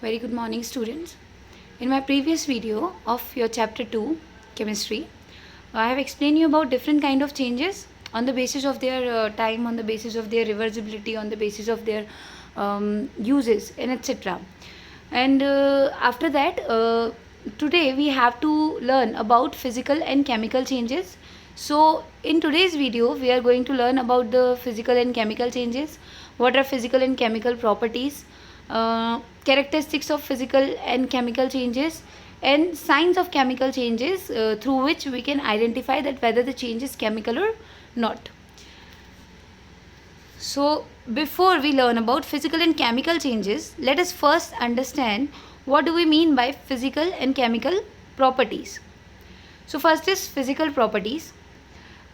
Very good morning, students. In my previous video of your chapter 2 chemistry, I have explained you about different kind of changes on the basis of their time, on the basis of their reversibility, on the basis of their uses and etc. And after that, today we have to learn about physical and chemical changes. So in today's video we are going to learn about the physical and chemical changes. What are physical and chemical properties, characteristics of physical and chemical changes, and signs of chemical changes through which we can identify that whether the change is chemical or not. So before we learn about physical and chemical changes, let us first understand what do we mean by physical and chemical properties. So first is physical properties.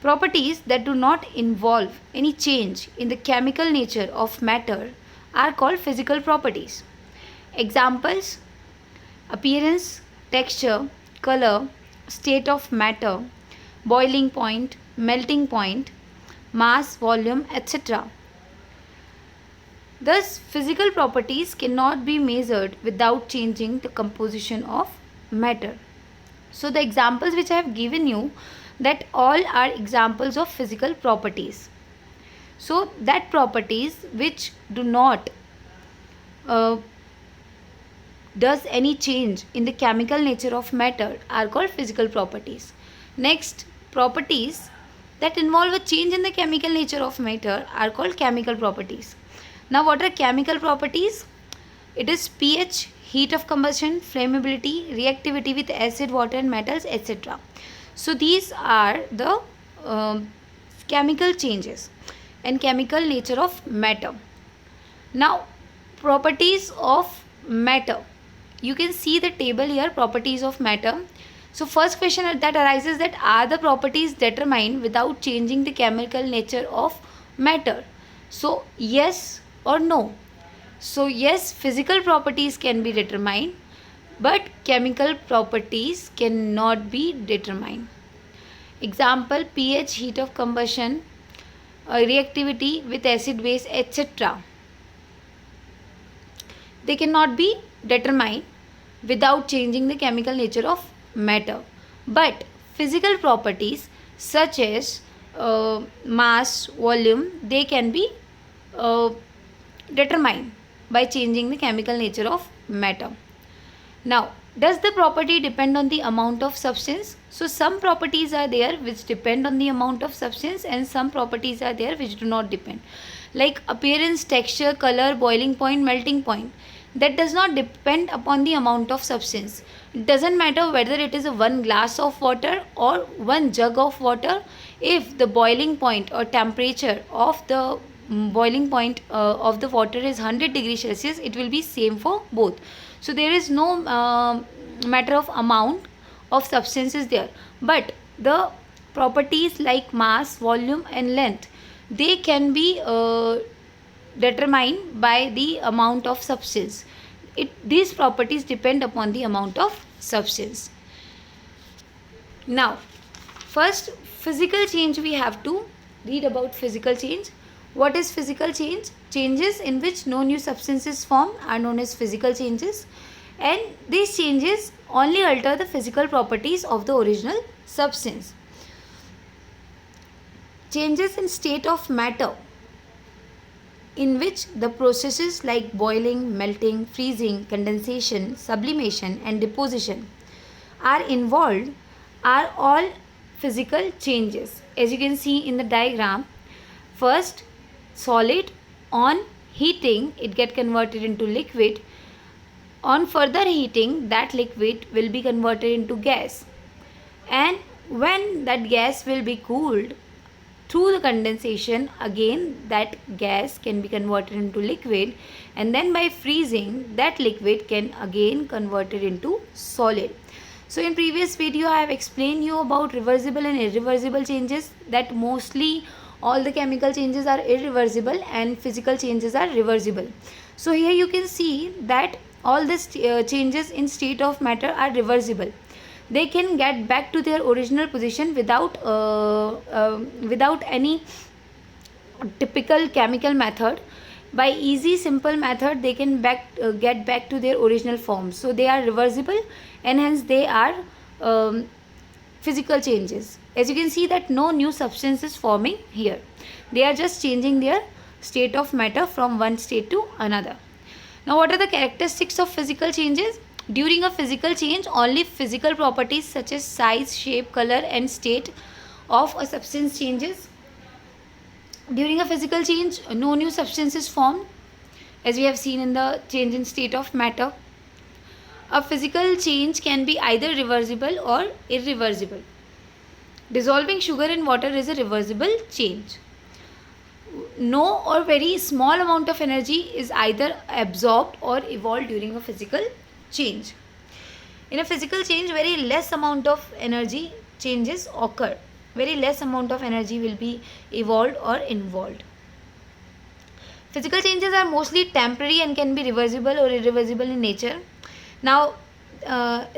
Properties that do not involve any change in the chemical nature of matter are called physical properties. Examples: appearance, texture, color, state of matter, boiling point, melting point, mass, volume, etc. Thus, physical properties cannot be measured without changing the composition of matter. So, the examples which I have given you, that all are examples of physical properties. So, that properties which do not does any change in the chemical nature of matter are called physical properties. Next, properties that involve a change in the chemical nature of matter are called chemical properties. Now, what are chemical properties? It is pH, heat of combustion, flammability, reactivity with acid, water and metals, etc. So, these are the chemical changes and chemical nature of matter. Now, properties of matter. You can see the table here, properties of matter. So, first question that arises, that are the properties determined without changing the chemical nature of matter? So, yes or no? So, yes, physical properties can be determined, but chemical properties cannot be determined. Example: pH, heat of combustion, reactivity with acid, base, etc. They cannot be determined without changing the chemical nature of matter. But physical properties such as mass, volume, they can be determined by changing the chemical nature of matter. Now, does the property depend on the amount of substance? So, some properties are there which depend on the amount of substance, and some properties are there which do not depend. Like appearance, texture, color, boiling point, melting point. That does not depend upon the amount of substance. It doesn't matter whether it is a 1 glass of water or 1 jug of water. If the boiling point or temperature of the boiling point of the water is 100 degrees Celsius, it will be same for both. So there is no matter of amount of substance is there. But the properties like mass, volume and length, they can be determined by the amount of substance. These properties depend upon the amount of substance. Now, first physical change, we have to read about physical change. What is physical change? Changes in which no new substance is formed are known as physical changes, and these changes only alter the physical properties of the original substance. Changes in state of matter, in which the processes like boiling, melting, freezing, condensation, sublimation and deposition are involved, are all physical changes. As you can see in the diagram, first solid, on heating it get converted into liquid. On further heating, that liquid will be converted into gas, and when that gas will be cooled through the condensation, again that gas can be converted into liquid, and then by freezing that liquid can again converted into solid. So in previous video I have explained you about reversible and irreversible changes, that mostly all the chemical changes are irreversible and physical changes are reversible. So here you can see that all these changes in state of matter are reversible. They can get back to their original position without any typical chemical method, By easy simple method they can get back to their original form. So they are reversible, and hence they are physical changes. As you can see that no new substance is forming here. They are just changing their state of matter from one state to another. Now what are the characteristics of physical changes? During a physical change, only physical properties such as size, shape, color and state of a substance changes. During a physical change, no new substance is formed, as we have seen in the change in state of matter. A physical change can be either reversible or irreversible. Dissolving sugar in water is a reversible change. No or very small amount of energy is either absorbed or evolved during a physical change. In a physical change, very less amount of energy changes occur. Very less amount of energy will be evolved or involved. Physical changes are mostly temporary and can be reversible or irreversible in nature. Now,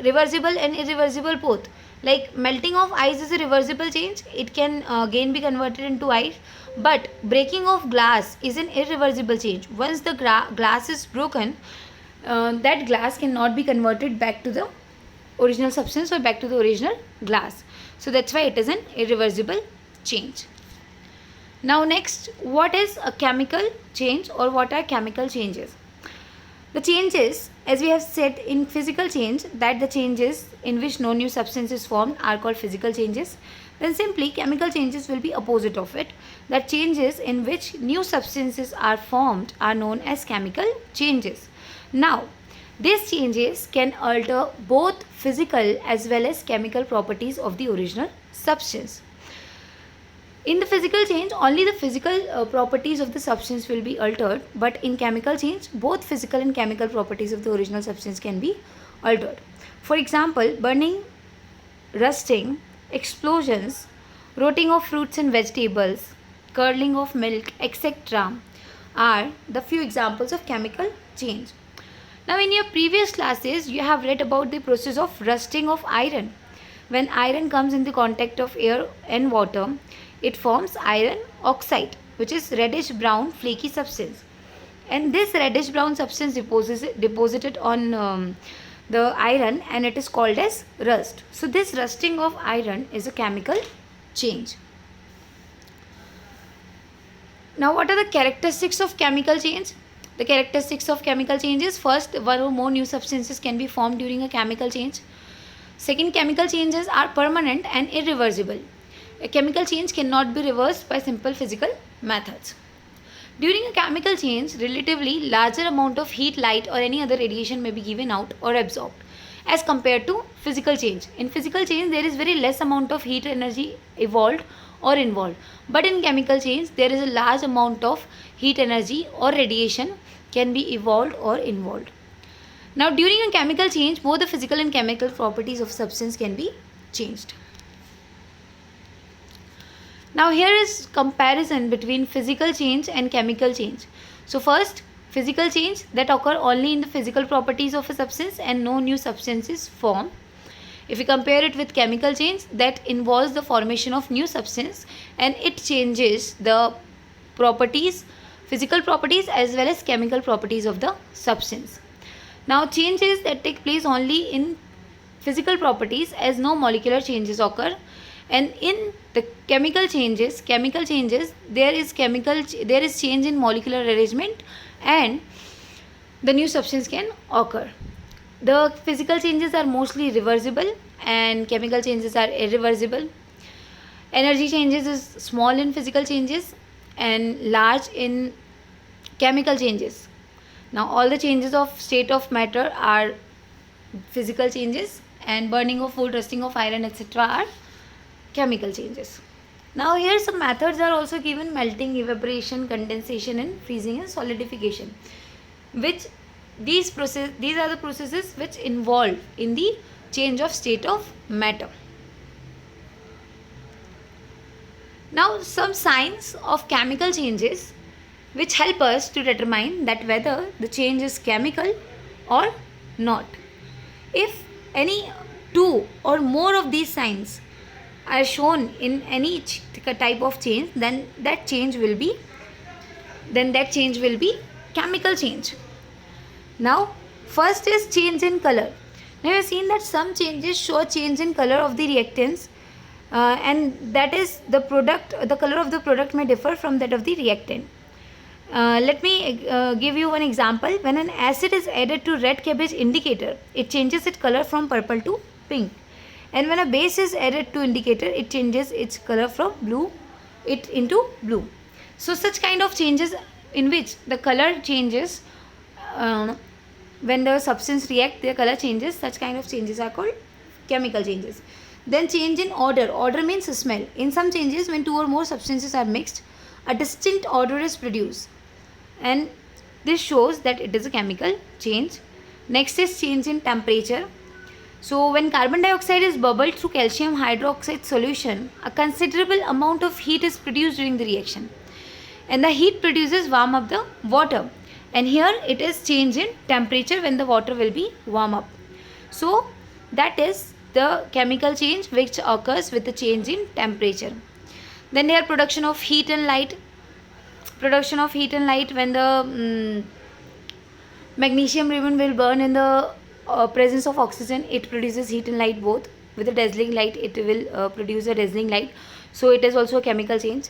reversible and irreversible both. Like melting of ice is a reversible change. It can again be converted into ice. But breaking of glass is an irreversible change. Once the glass is broken, that glass cannot be converted back to the original substance or back to the original glass. So that's why it is an irreversible change. Now next, what is a chemical change or what are chemical changes? The changes, as we have said in physical change, that the changes in which no new substance is formed are called physical changes. Then simply chemical changes will be opposite of it. That changes in which new substances are formed are known as chemical changes. Now, these changes can alter both physical as well as chemical properties of the original substance. In the physical change, only the physical properties of the substance will be altered, but in chemical change, both physical and chemical properties of the original substance can be altered. For example, burning, rusting, explosions, rotting of fruits and vegetables, curdling of milk, etc. are the few examples of chemical change. Now in your previous classes, you have read about the process of rusting of iron. When iron comes into contact of air and water, it forms iron oxide, which is reddish brown flaky substance. And this reddish brown substance deposited on the iron, and it is called as rust. So this rusting of iron is a chemical change. Now what are the characteristics of chemical change? The characteristics of chemical change is, first, one or more new substances can be formed during a chemical change. Second, chemical changes are permanent and irreversible. A chemical change cannot be reversed by simple physical methods. During a chemical change, relatively larger amount of heat, light or any other radiation may be given out or absorbed as compared to physical change. In physical change, there is very less amount of heat energy evolved or involved. But in chemical change, there is a large amount of heat energy or radiation can be evolved or involved. Now, during a chemical change, both the physical and chemical properties of substance can be changed. Now here is comparison between physical change and chemical change. So first, physical change that occur only in the physical properties of a substance and no new substances form. If we compare it with chemical change, that involves the formation of new substance and it changes the properties, physical properties as well as chemical properties of the substance. Now changes that take place only in physical properties as no molecular changes occur. And in the chemical changes, there is change in molecular arrangement and the new substance can occur. The physical changes are mostly reversible and chemical changes are irreversible. Energy changes is small in physical changes and large in chemical changes. Now all the changes of state of matter are physical changes and burning of food, rusting of iron, etc. are chemical changes. Now here some methods are also given: melting, evaporation, condensation and freezing and solidification, which these are the processes which involve in the change of state of matter. Now some signs of chemical changes which help us to determine that whether the change is chemical or not. If any two or more of these signs are shown in any type of change, then that change will be chemical change. Now, first is change in color. Now, you have seen that some changes show change in color of the reactants, and that is the color of the product may differ from that of the reactant. Let me give you one example. When an acid is added to red cabbage indicator, it changes its color from purple to pink. And when a base is added to indicator, it changes its color from blue into blue. So such kind of changes in which the color changes when the substance react, their color changes. Such kind of changes are called chemical changes. Then change in odor. Odor means smell. In some changes, when two or more substances are mixed, a distinct odor is produced, and this shows that it is a chemical change. Next is change in temperature. So when carbon dioxide is bubbled through calcium hydroxide solution, a considerable amount of heat is produced during the reaction, and the heat produces warm up the water, and here it is change in temperature when the water will be warm up. So that is the chemical change which occurs with the change in temperature. Then here production of heat and light. Production of heat and light, when the magnesium ribbon will burn in the presence of oxygen, it produces heat and light both. With a dazzling light, it will produce a dazzling light. So it is also a chemical change.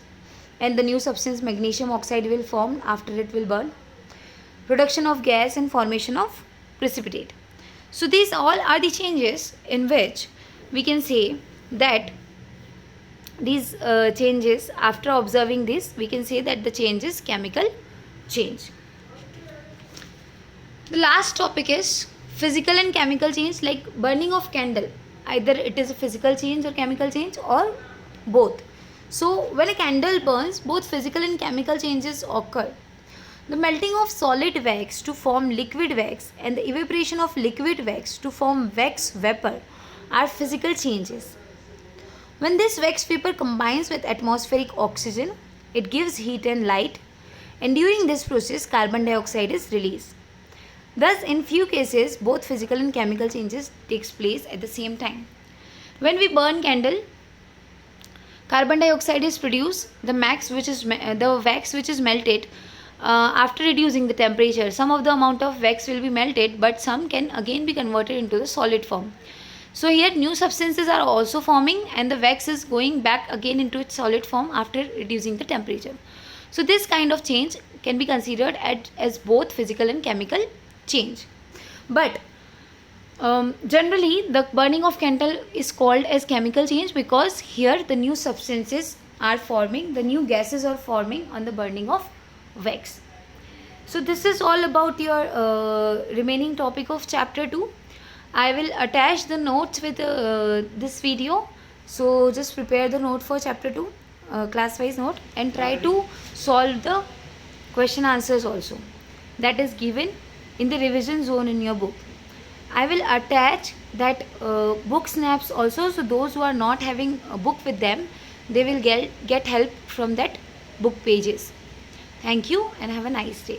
And the new substance magnesium oxide will form after it will burn. Production of gas and formation of precipitate. So these all are the changes in which we can say that these changes, after observing this, we can say that the change is chemical change. The last topic is physical and chemical change, like burning of candle. Either it is a physical change or chemical change, or both. So when a candle burns, both physical and chemical changes occur. The melting of solid wax to form liquid wax and the evaporation of liquid wax to form wax vapor are physical changes. When this wax vapor combines with atmospheric oxygen, it gives heat and light, and during this process carbon dioxide is released. Thus, in few cases, both physical and chemical changes takes place at the same time. When we burn candle, carbon dioxide is produced. The wax which is melted after reducing the temperature. Some of the amount of wax will be melted, but some can again be converted into the solid form. So here new substances are also forming, and the wax is going back again into its solid form after reducing the temperature. So this kind of change can be considered as both physical and chemical change. But generally the burning of candle is called as chemical change because here the new substances are forming, the new gases are forming on the burning of wax. So this is all about your remaining topic of chapter 2. I will attach the notes with this video. So just prepare the note for chapter 2, class wise note, and try to solve the question answers also that is given in the revision zone in your book. I will attach that book snaps also, so those who are not having a book with them, they will get help from that book pages. Thank you and have a nice day.